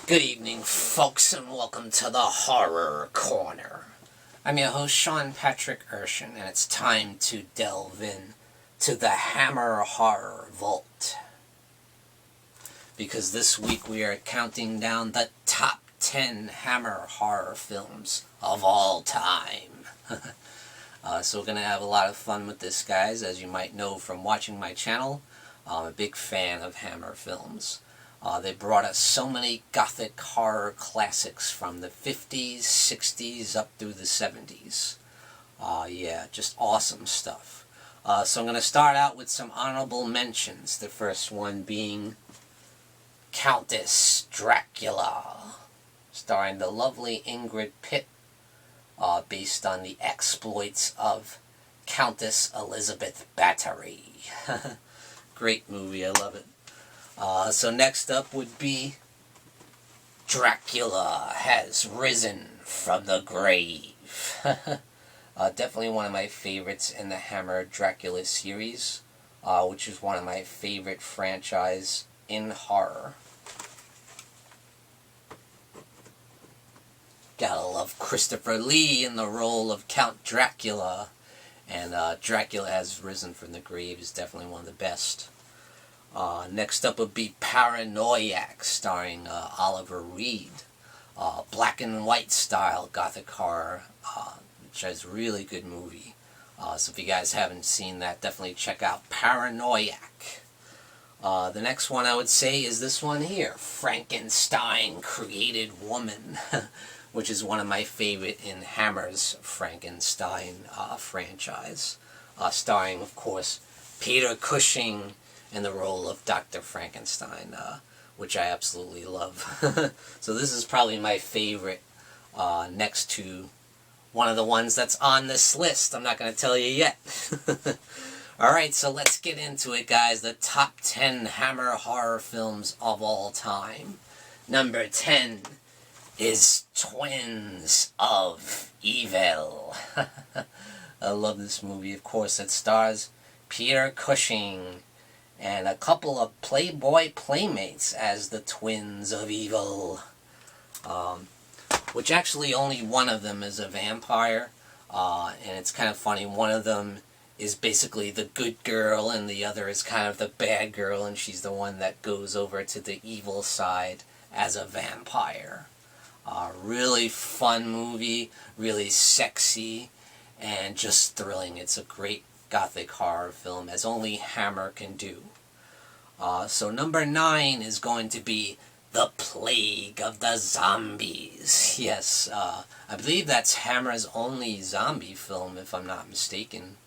Good evening, folks, and welcome to the Horror Corner. I'm your host, Sean Patrick Urshan, and it's time to delve in to the Hammer Horror Vault. Because this week we are counting down the top 10 Hammer horror films of all time. So we're going to have a lot of fun with this, guys. As you might know from watching my channel, I'm a big fan of Hammer films. They brought us so many gothic horror classics from the 50s, 60s, up through the 70s. Yeah, just awesome stuff. So I'm going to start out with some honorable mentions. The first one being Countess Dracula, starring the lovely Ingrid Pitt, based on the exploits of Countess Elizabeth Bathory. Great movie, I love it. So next up would be Dracula Has Risen from the Grave. Definitely one of my favorites in the Hammer Dracula series, which is one of my favorite franchise in horror. Gotta love Christopher Lee in the role of Count Dracula, and Dracula Has Risen from the Grave is definitely one of the best. Next up would be Paranoiac, starring Oliver Reed. Black and white style gothic horror, which is a really good movie. So if you guys haven't seen that, definitely check out Paranoiac. The next one I would say is this one here, Frankenstein Created Woman, which is one of my favorite in Hammer's Frankenstein franchise. Starring, of course, Peter Cushing in the role of Dr. Frankenstein, which I absolutely love. So this is probably my favorite, next to one of the ones that's on this list. I'm not going to tell you yet. Alright, so let's get into it, guys. The top 10 Hammer horror films of all time. Number 10 is Twins of Evil. I love this movie. Of course, it stars Peter Cushing and a couple of Playboy playmates as the Twins of Evil. Which actually only one of them is a vampire. And it's kind of funny. One of them is basically the good girl, and the other is kind of the bad girl, and she's the one that goes over to the evil side as a vampire. Really fun movie, really sexy, and just thrilling. It's a great gothic horror film, as only Hammer can do. So number 9 is going to be The Plague of the Zombies. Yes, I believe that's Hammer's only zombie film, if I'm not mistaken.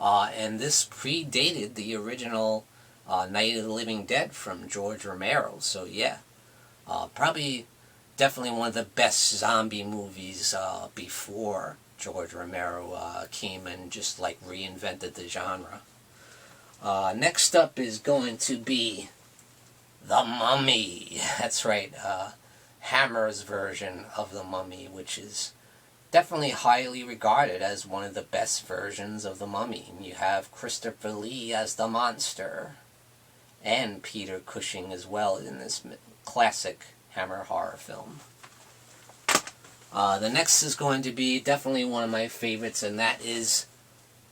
And this predated the original Night of the Living Dead from George Romero. So yeah, probably definitely one of the best zombie movies before George Romero came and just like reinvented the genre. Next up is going to be The Mummy. That's right, Hammer's version of The Mummy, which is definitely highly regarded as one of the best versions of The Mummy. You have Christopher Lee as the monster, and Peter Cushing as well in this classic Hammer horror film. The next is going to be definitely one of my favorites, and that is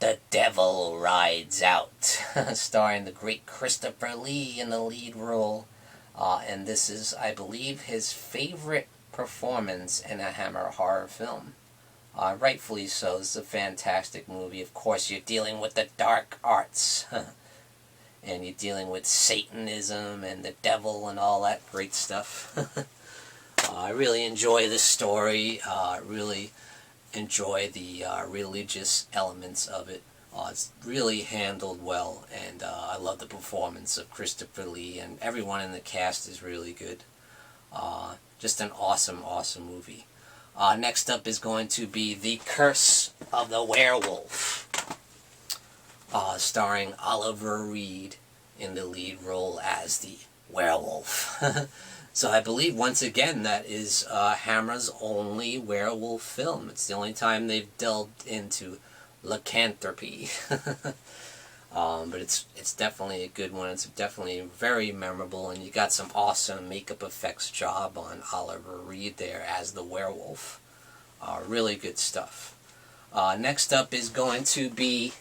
The Devil Rides Out, starring the great Christopher Lee in the lead role. And this is, I believe, his favorite performance in a Hammer horror film. Rightfully so. This is a fantastic movie. Of course, you're dealing with the dark arts, and you're dealing with Satanism and the devil and all that great stuff. I really enjoy this story. Really enjoy the religious elements of it. It's really handled well, and I love the performance of Christopher Lee, and everyone in the cast is really good. Just an awesome, awesome movie. Next up is going to be The Curse of the Werewolf, starring Oliver Reed in the lead role as the werewolf. So I believe, once again, that is Hammer's only werewolf film. It's the only time they've delved into lycanthropy. But it's definitely a good one. It's definitely very memorable, and you got some awesome makeup effects job on Oliver Reed there as the werewolf. Really good stuff. Next up is going to be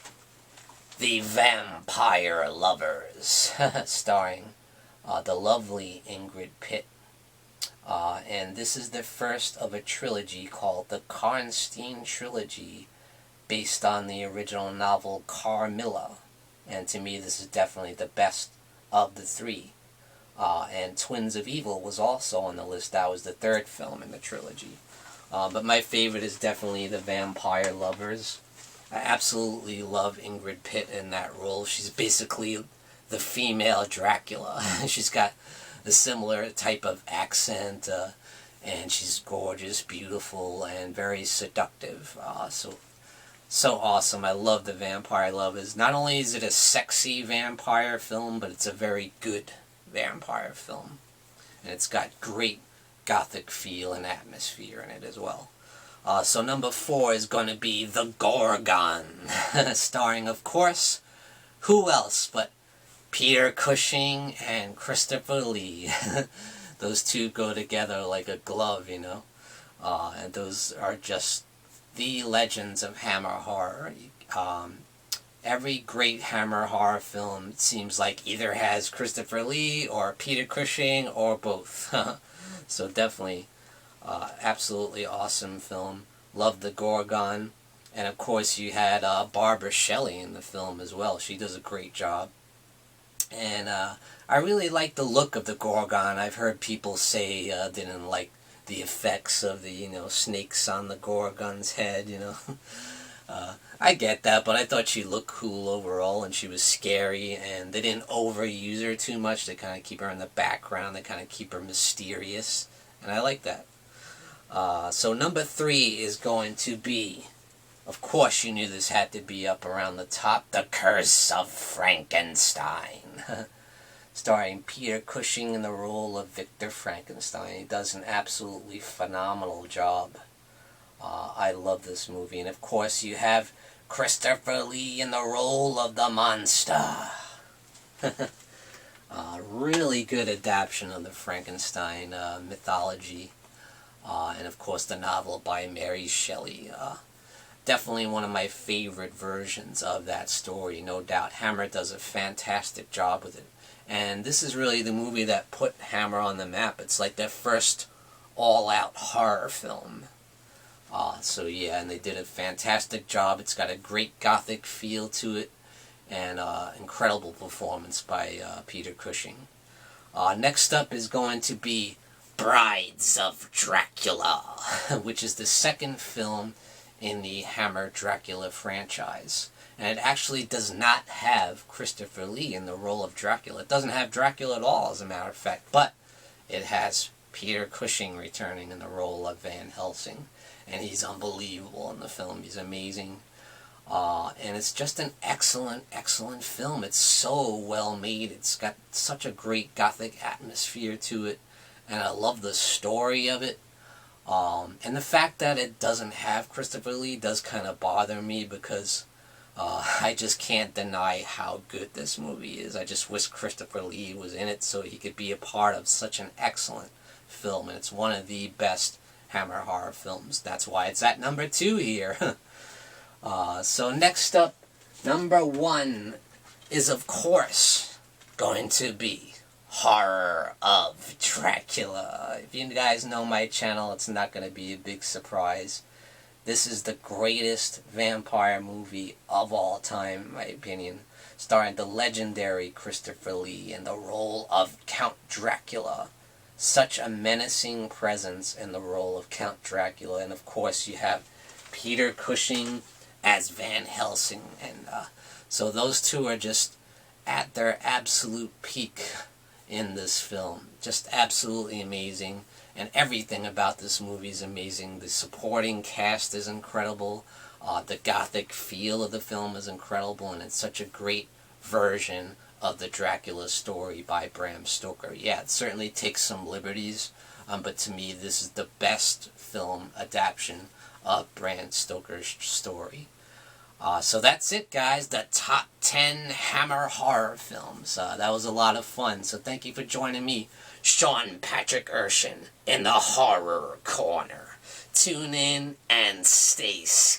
The Vampire Lovers, starring the lovely Ingrid Pitt. And this is the first of a trilogy called the Karnstein Trilogy, based on the original novel Carmilla. And to me, this is definitely the best of the three. And Twins of Evil was also on the list. That was the third film in the trilogy. But my favorite is definitely The Vampire Lovers. I absolutely love Ingrid Pitt in that role. She's basically the female Dracula. She's got a similar type of accent, and she's gorgeous, beautiful, and very seductive. So awesome. I love The Vampire Lovers. Not only is it a sexy vampire film, but it's a very good vampire film. And it's got great gothic feel and atmosphere in it as well. So number 4 is going to be The Gorgon, starring, of course, who else but Peter Cushing and Christopher Lee. Those two go together like a glove, you know. And those are just the legends of Hammer horror. Every great Hammer horror film, it seems like, either has Christopher Lee or Peter Cushing or both. So definitely absolutely awesome film. Love The Gorgon. And of course you had Barbara Shelley in the film as well. She does a great job. And I really like the look of The Gorgon. I've heard people say they didn't like the effects of the, snakes on the Gorgon's head, I get that, but I thought she looked cool overall, and she was scary, and they didn't overuse her too much. They kind of keep her in the background. They kind of keep her mysterious, and I like that. So number 3 is going to be, of course you knew this had to be up around the top, The Curse of Frankenstein. Starring Peter Cushing in the role of Victor Frankenstein. He does an absolutely phenomenal job. I love this movie. And of course you have Christopher Lee in the role of the monster. Really good adaptation of the Frankenstein mythology. And of course the novel by Mary Shelley. Definitely one of my favorite versions of that story, no doubt. Hammer does a fantastic job with it. And this is really the movie that put Hammer on the map. It's like their first all-out horror film. So yeah, and they did a fantastic job. It's got a great gothic feel to it, and incredible performance by Peter Cushing. Next up is going to be Brides of Dracula, which is the second film in the Hammer Dracula franchise. And it actually does not have Christopher Lee in the role of Dracula. It doesn't have Dracula at all, as a matter of fact, but it has Peter Cushing returning in the role of Van Helsing. And he's unbelievable in the film. He's amazing. And it's just an excellent, excellent film. It's so well made. It's got such a great gothic atmosphere to it. And I love the story of it. And the fact that it doesn't have Christopher Lee does kind of bother me, because I just can't deny how good this movie is. I just wish Christopher Lee was in it so he could be a part of such an excellent film. And it's one of the best Hammer horror films. That's why it's at number 2 here. So next up, number 1 is, of course, going to be Horror of Dracula. If you guys know my channel, it's not going to be a big surprise. This is the greatest vampire movie of all time, in my opinion, starring the legendary Christopher Lee in the role of Count Dracula. Such a menacing presence in the role of Count Dracula. And of course you have Peter Cushing as Van Helsing. And so those two are just at their absolute peak in this film. Just absolutely amazing. And everything about this movie is amazing. The supporting cast is incredible. The gothic feel of the film is incredible. And it's such a great version of the Dracula story by Bram Stoker. Yeah, it certainly takes some liberties, but to me this is the best film adaptation of Bram Stoker's story. So that's it, guys. The top 10 Hammer horror films. That was a lot of fun. So thank you for joining me, Sean Patrick Urshan, in the Horror Corner. Tune in and stay safe.